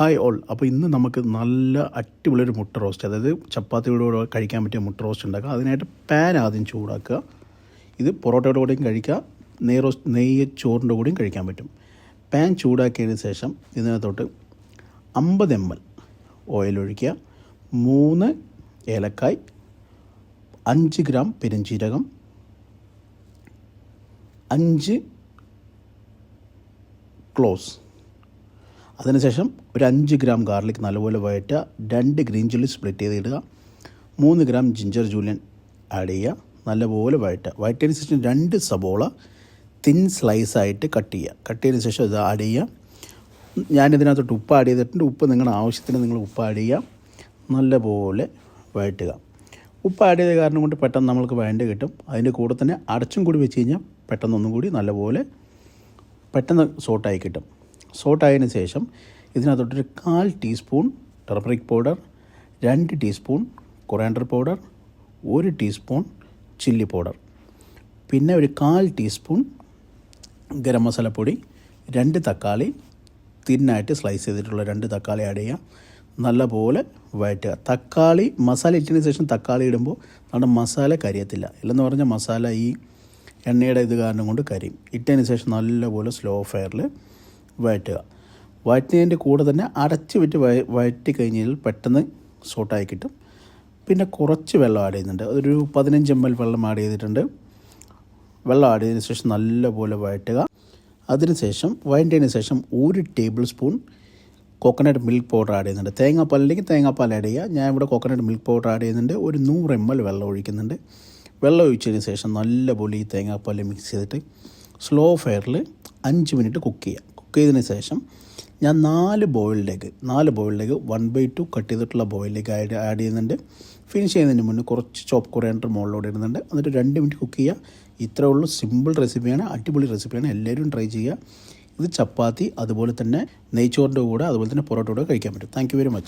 Hi all. അപ്പോൾ ഇന്ന് നമുക്ക് നല്ല അടിപൊളിയൊരു മുട്ട റോസ്റ്റ്, അതായത് ചപ്പാത്തിയോട് കഴിക്കാൻ പറ്റിയ മുട്ട റോസ്റ്റ് ഉണ്ടാക്കുക. അതിനായിട്ട് പാൻ ആദ്യം ചൂടാക്കുക. ഇത് പൊറോട്ടയുടെ കൂടെയും കഴിക്കുക, നെയ്യ് ചോറിൻ്റെ കൂടെയും കഴിക്കാൻ പറ്റും. പാൻ ചൂടാക്കിയതിന് ശേഷം ഇതിനകത്തോട്ട് 50 ml ഓയിൽ ഒഴിക്കുക. 3 ഏലക്കായ്, 5 ഗ്രാം പെരുംജീരകം, 5 ക്ലോസ്. അതിനുശേഷം ഒരു 5 ഗ്രാം ഗാർലിക് നല്ലപോലെ വഴറ്റുക. 2 ഗ്രീൻ ചില്ലി സ്പ്ലിറ്റ് ചെയ്തിടുക. 3 ഗ്രാം ജിഞ്ചർ ജൂലിയൻ ആഡ് ചെയ്യുക. നല്ലപോലെ വഴറ്റിയതിന് ശേഷം 2 സബോള തിൻ സ്ലൈസായിട്ട് കട്ട് ചെയ്തതിന് ശേഷം ഇത് ആഡ് ചെയ്യുക. ഞാനിതിനകത്തോട്ട് ഉപ്പ് ആഡ് ചെയ്തിട്ടുണ്ട്. ഉപ്പ് നിങ്ങളുടെ ആവശ്യത്തിന് നിങ്ങൾ ഉപ്പ് ആഡ് ചെയ്യുക. നല്ലപോലെ വഴറ്റുക. ഉപ്പ് ആഡ് ചെയ്ത കാരണം കൊണ്ട് പെട്ടെന്ന് നമ്മൾക്ക് വഴണ്ട് കിട്ടും. അതിൻ്റെ കൂടെ തന്നെ അടച്ചും കൂടി വെച്ച് കഴിഞ്ഞാൽ പെട്ടെന്നൊന്നും കൂടി നല്ലപോലെ പെട്ടെന്ന് സോട്ടായി കിട്ടും. സോട്ടായതിനു ശേഷം ഇതിനകത്തോട്ടൊരു 1/4 teaspoon turmeric powder, 2 teaspoon coriander powder, 1 teaspoon chilli powder, പിന്നെ ഒരു 1/4 ടീസ്പൂൺ ഗരം മസാലപ്പൊടി, 2 തക്കാളി തിന്നായിട്ട് സ്ലൈസ് ചെയ്തിട്ടുള്ള 2 തക്കാളി ആഡ് ചെയ്യുക. നല്ലപോലെ വഴറ്റുക. തക്കാളി മസാല ഇട്ടതിന് ശേഷം തക്കാളി ഇടുമ്പോൾ നമ്മുടെ മസാല കരിയത്തില്ല. ഇല്ലെന്ന് പറഞ്ഞാൽ മസാല ഈ എണ്ണയുടെ ഇത് കാരണം കൊണ്ട് കരിയും. ഇട്ടതിന് ശേഷം നല്ലപോലെ സ്ലോ ഫയറിൽ വഴറ്റുക. വഴറ്റുന്നതിൻ്റെ കൂടെ തന്നെ അടച്ച് വിട്ട് വഴറ്റി കഴിഞ്ഞാൽ പെട്ടെന്ന് സോട്ടായി കിട്ടും. പിന്നെ കുറച്ച് വെള്ളം ആഡ് ചെയ്യുന്നുണ്ട്. ഒരു 15 ml വെള്ളം ആഡ് ചെയ്തിട്ടുണ്ട്. വെള്ളം ആഡ് ചെയ്തതിന് ശേഷം നല്ലപോലെ വഴറ്റുക. അതിനുശേഷം വഴറ്റിയതിന് ശേഷം 1 table spoon coconut milk powder add ചെയ്യുന്നുണ്ട്. തേങ്ങാപ്പാലിലേക്ക് തേങ്ങാപ്പാൽ ആഡ് ചെയ്യുക. ഞാൻ ഇവിടെ കോക്കനട്ട് മിൽക്ക് പൗഡർ ആഡ് ചെയ്യുന്നുണ്ട്. ഒരു 100 ml വെള്ളം ഒഴിക്കുന്നുണ്ട്. വെള്ളം ഒഴിച്ചതിന് ശേഷം നല്ലപോലെ ഈ തേങ്ങാപ്പാൽ മിക്സ് ചെയ്തിട്ട് സ്ലോ ഫയറിൽ 5 മിനിറ്റ് കുക്ക് ചെയ്യുക. കുക്ക് ചെയ്തതിന് ശേഷം ഞാൻ 4 ബോയിൽഡ് എഗ് 1/2 കട്ട് ചെയ്തിട്ടുള്ള ബോയിൽഡ് എഗ് ആഡ് ചെയ്യുന്നുണ്ട്. ഫിനിഷ് ചെയ്യുന്നതിന് മുന്നേ കുറച്ച് ചോപ്പ് കൊറിയാൻഡർ മുകളിലോട്ട് ഇടുന്നുണ്ട്. എന്നിട്ട് 2 മിനിറ്റ് കുക്ക് ചെയ്യുക. ഇത്രേ ഉള്ളൂ. സിമ്പിൾ റെസിപ്പിയാണ്, അടിപൊളി റെസിപ്പിയാണ്. എല്ലാവരും ട്രൈ ചെയ്യുക. ഇത് ചപ്പാത്തി അതുപോലെ തന്നെ നെയ്ച്ചോറിൻ്റെ കൂടെ അതുപോലെ തന്നെ പൊറോട്ടയുടെ കൂടെ കഴിക്കാൻ പറ്റും. Thank you very much.